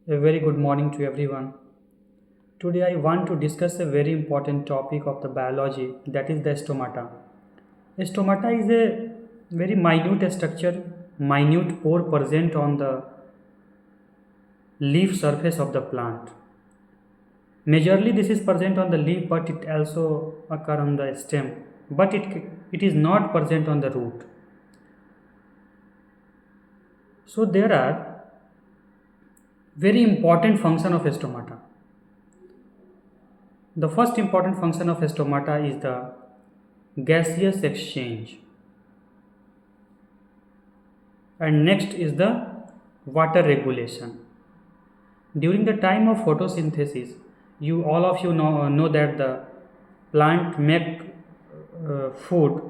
A very good morning to everyone. Today I want to discuss a very important topic of the biology, that is the stomata. Stomata is a very minute structure, minute pore present on the leaf surface of the plant. Majorly this is present on the leaf, but it also occur on the stem, but it is not present on the root. So there are very important function of stomata. The first important function of stomata is the gaseous exchange, and next is the water regulation. During the time of photosynthesis, you all of you know that the plant make food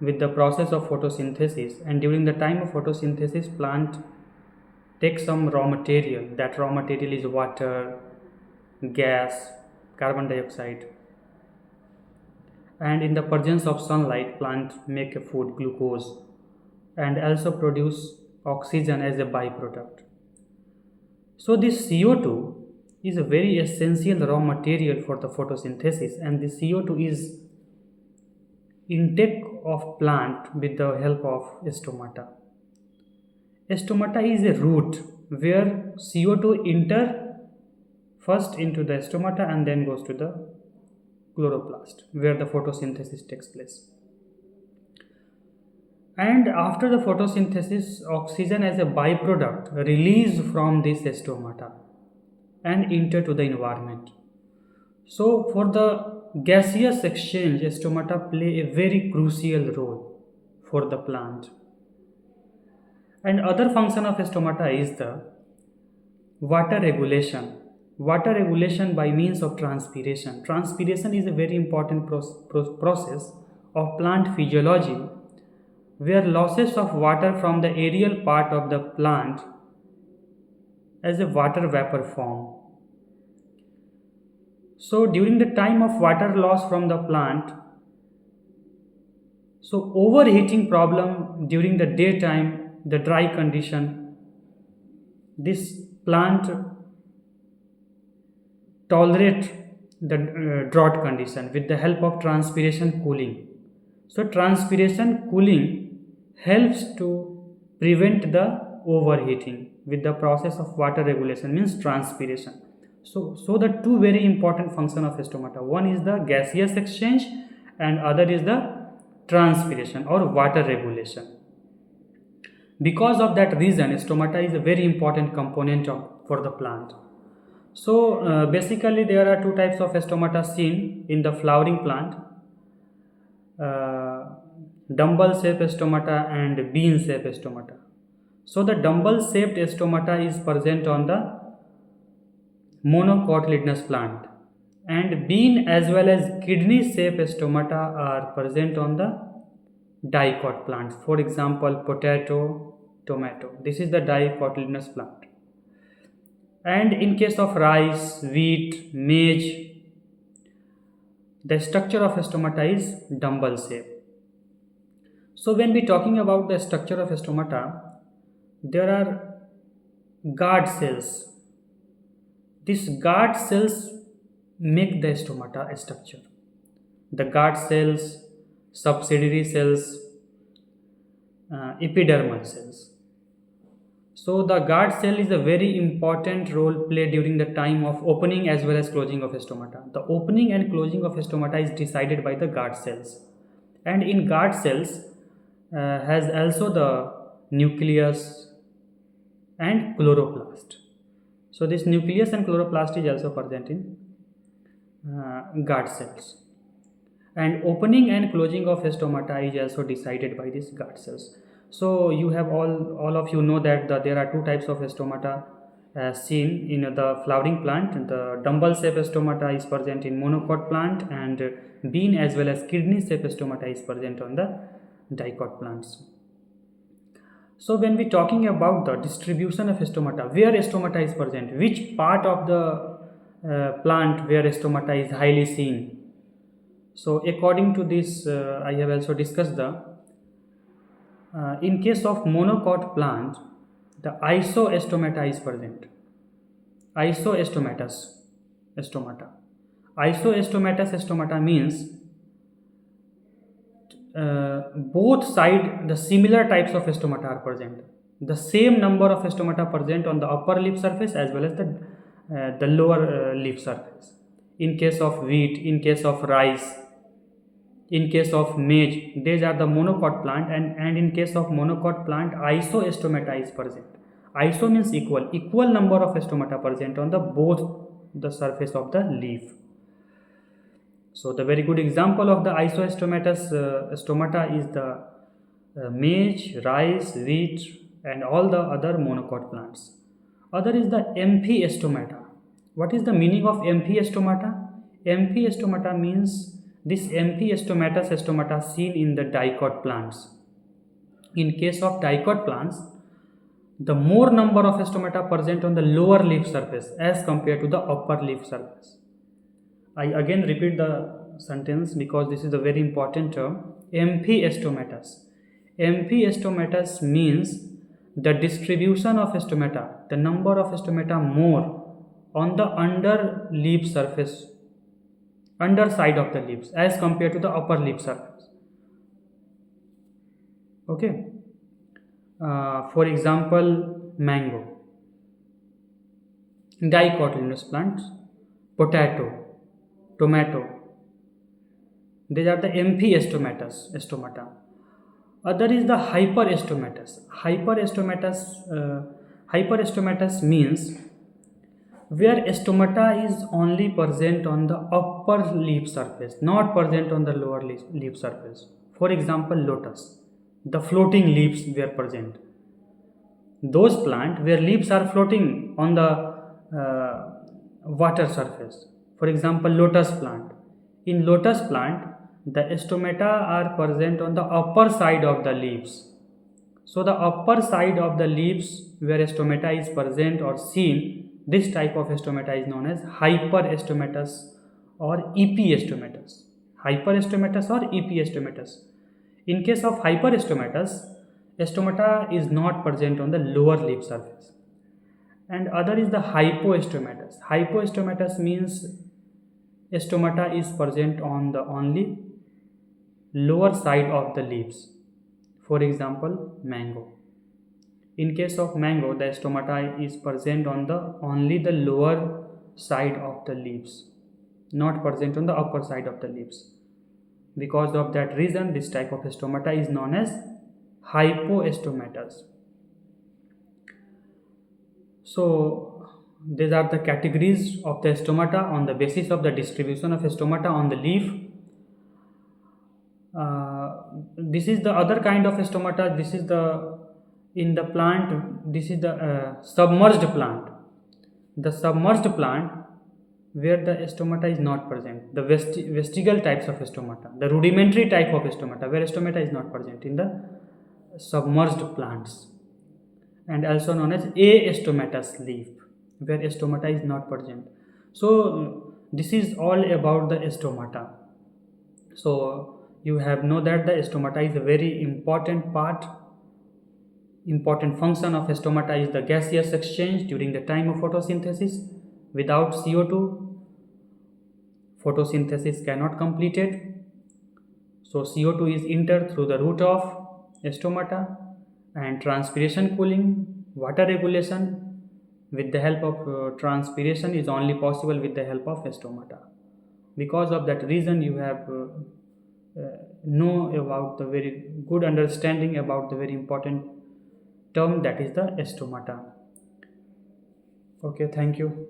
with the process of photosynthesis, and during the time of photosynthesis plant takes some raw material. That raw material is water, gas, carbon dioxide, and in the presence of sunlight plant make a food, glucose, and also produce oxygen as a byproduct. So this CO2 is a very essential raw material for the photosynthesis, and the CO2 is intake of plant with the help of stomata. Stomata is a route where CO2 enter first into the stomata and then goes to the chloroplast where the photosynthesis takes place. And after the photosynthesis, oxygen as a byproduct released from this stomata and enter to the environment. So for the gaseous exchange, stomata play a very crucial role for the plant. And other function of stomata is the water regulation. Water regulation by means of transpiration. Transpiration is a very important process of plant physiology, where losses of water from the aerial part of the plant as a water vapor form. So during the time of water loss from the plant, so overheating problem during the daytime, the dry condition, this plant tolerate the drought condition with the help of transpiration cooling. So transpiration cooling helps to prevent the overheating with the process of water regulation, means transpiration. So the two very important function of stomata, one is the gaseous exchange and other is the transpiration or water regulation. Because of that reason, stomata is a very important component for the plant. So basically there are two types of stomata seen in the flowering plant, dumbbell shaped stomata and bean shaped stomata. So the dumbbell shaped stomata is present on the monocotyledonous plant, and bean as well as kidney shaped stomata are present on the dicot plants. For example, potato, tomato. This is the dicotyledonous plant. And in case of rice, wheat, maize, the structure of stomata is dumbbell shape. So when we talking about the structure of stomata, there are guard cells. These guard cells make the stomata structure. The guard cells, subsidiary cells, epidermal cells. So the guard cell is a very important role played during the time of opening as well as closing of stomata. The opening and closing of stomata is decided by the guard cells, and in guard cells has also the nucleus and chloroplast. So this nucleus and chloroplast is also present in guard cells, and opening and closing of stomata is also decided by these guard cells. So you have all of you know that there are two types of stomata seen in the flowering plant. The dumbbell shaped stomata is present in monocot plant, and bean as well as kidney shaped stomata is present on the dicot plants. So when we talking about the distribution of stomata, where stomata is present, which part of the plant where stomata is highly seen. So according to this, I have also discussed the in case of monocot plant, the isostomata is present. Isostomatous stomata. Isostomatous stomata means both side the similar types of stomata are present. The same number of stomata present on the upper lip surface as well as the lower lip surface. In case of wheat, in case of rice, in case of maize, these are the monocot plant, and in case of monocot plant, isostomata is present. Iso means equal number of stomata present on the both the surface of the leaf. So the very good example of the isostomatous stomata is the maize, rice, wheat, and all the other monocot plants. Other is the amphistoma. What is the meaning of amphistoma? Amphistoma means this amphistomatous stomata seen in the dicot plants. In case of dicot plants, the more number of stomata present on the lower leaf surface as compared to the upper leaf surface. I again repeat the sentence because this is a very important term. Amphistomatous. Amphistomatous means the distribution of stomata, the number of stomata more on the under leaf surface, underside of the leaves as compared to the upper leaf surface. Okay. For example, mango, dicotyledonous plants, potato, tomato. These are the stomata. Other is the hyperostomatous. Hyperostomatous means where stomata is only present on the upper leaf surface, not present on the lower leaf surface. For example, lotus. The floating leaves were present. Those plants where leaves are floating on the water surface. For example, lotus plant. In lotus plant, the stomata are present on the upper side of the leaves. So the upper side of the leaves where stomata is present or seen, this type of stomata is known as hyperostomatous or epistomatous. Hyperostomatous or epistomatous. In case of hyperostomatous, stomata is not present on the lower leaf surface. And other is the hypostomatous. Hypostomatous means stomata is present on the only lower side of the leaves. For example, mango. In case of mango, the stomata is present on the only the lower side of the leaves, not present on the upper side of the leaves. Because of that reason, this type of stomata is known as hypostomatous. So these are the categories of the stomata on the basis of the distribution of stomata on the leaf. This is the other kind of stomata. This is the in the plant. This is the submerged plant. The submerged plant where the stomata is not present. The vestigial types of stomata, the rudimentary type of stomata where stomata is not present in the submerged plants, and also known as astomatous leaf where stomata is not present. So this is all about the stomata. So you have know that the stomata is a very important part. Important function of stomata is the gaseous exchange during the time of photosynthesis. Without CO2, photosynthesis cannot complete it. So CO2 is entered through the root of stomata, and transpiration cooling, water regulation with the help of transpiration is only possible with the help of stomata. Because of that reason, you have know about the very good understanding about the very important term, that is the stomata. Okay, thank you.